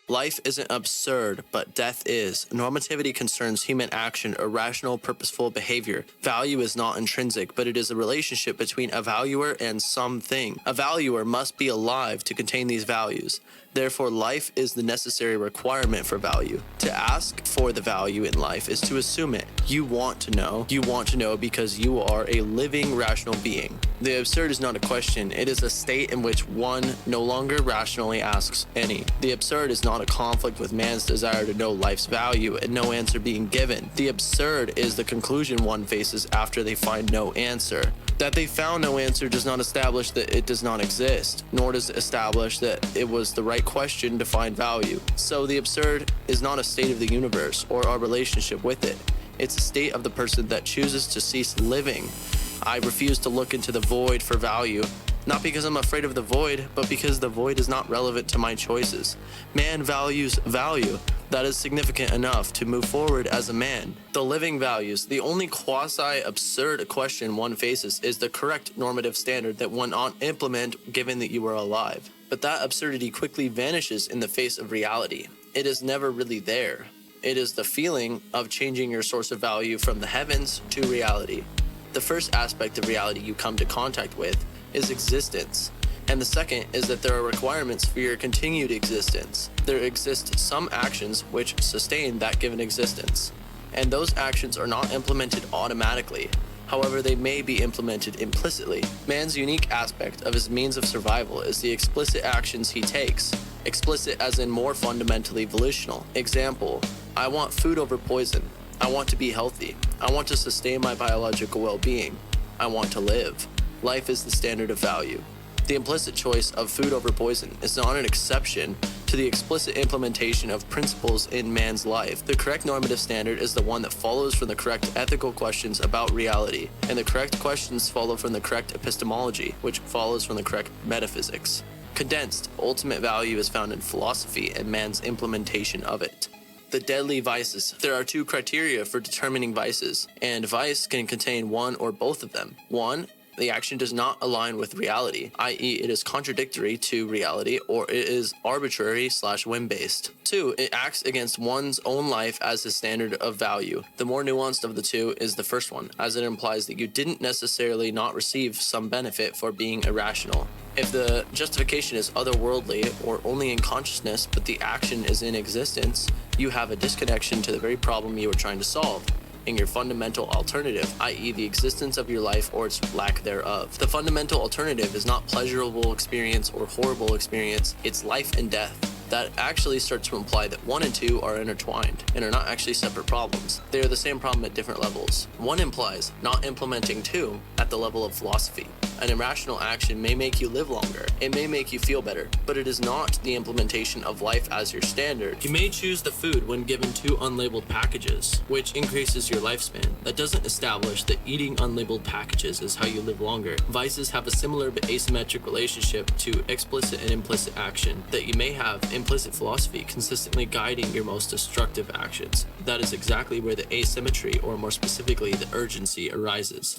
Life isn't absurd, but death is. Normativity concerns human action or rational, purposeful behavior. Value is not intrinsic, but it is a relationship between a valuer and something. A valuer must be alive to contain these values. Therefore, life is the necessary requirement for value. To ask for the value in life is to assume it. You want to know. You want to know because you are a living, rational being. The absurd is not a question. It is a state in which one no longer rationally asks any. The absurd is not a conflict with man's desire to know life's value and no answer being given. The absurd is the conclusion one faces after they find no answer. That they found no answer does not establish that it does not exist, nor does it establish that it was the right question to find value. So the absurd is not a state of the universe or our relationship with it. It's a state of the person that chooses to cease living. I refuse to look into the void for value, not because I'm afraid of the void, but because the void is not relevant to my choices. Man values value. That is significant enough to move forward as a man. The living values. The only quasi-absurd question one faces is the correct normative standard that one ought implement given that you are alive. But that absurdity quickly vanishes in the face of reality. It is never really there. It is the feeling of changing your source of value from the heavens to reality. The first aspect of reality you come to contact with is existence. And the second is that there are requirements for your continued existence. There exist some actions which sustain that given existence, and those actions are not implemented automatically. However, they may be implemented implicitly. Man's unique aspect of his means of survival is the explicit actions he takes. Explicit as in more fundamentally volitional. Example, I want food over poison. I want to be healthy. I want to sustain my biological well-being. I want to live. Life is the standard of value. The implicit choice of food over poison is not an exception to the explicit implementation of principles in man's life. The correct normative standard is the one that follows from the correct ethical questions about reality, and the correct questions follow from the correct epistemology, which follows from the correct metaphysics. Condensed, ultimate value is found in philosophy and man's implementation of it. The deadly vices. There are two criteria for determining vices, and vice can contain one or both of them. One, the action does not align with reality, i.e. it is contradictory to reality, or it is arbitrary/whim-based. 2, it acts against one's own life as his standard of value. The more nuanced of the two is the first one, as it implies that you didn't necessarily not receive some benefit for being irrational. If the justification is otherworldly or only in consciousness, but the action is in existence, you have a disconnection to the very problem you are trying to solve, in your fundamental alternative, i.e. the existence of your life or its lack thereof. The fundamental alternative is not pleasurable experience or horrible experience, it's life and death. That actually starts to imply that 1 and 2 are intertwined and are not actually separate problems. They are the same problem at different levels. 1 implies not implementing 2 at the level of philosophy. An irrational action may make you live longer. It may make you feel better, but it is not the implementation of life as your standard. You may choose the food when given 2 unlabeled packages, which increases your lifespan. That doesn't establish that eating unlabeled packages is how you live longer. Vices have a similar but asymmetric relationship to explicit and implicit action, that you may have implicit philosophy consistently guiding your most destructive actions. That is exactly where the asymmetry, or more specifically the urgency, arises.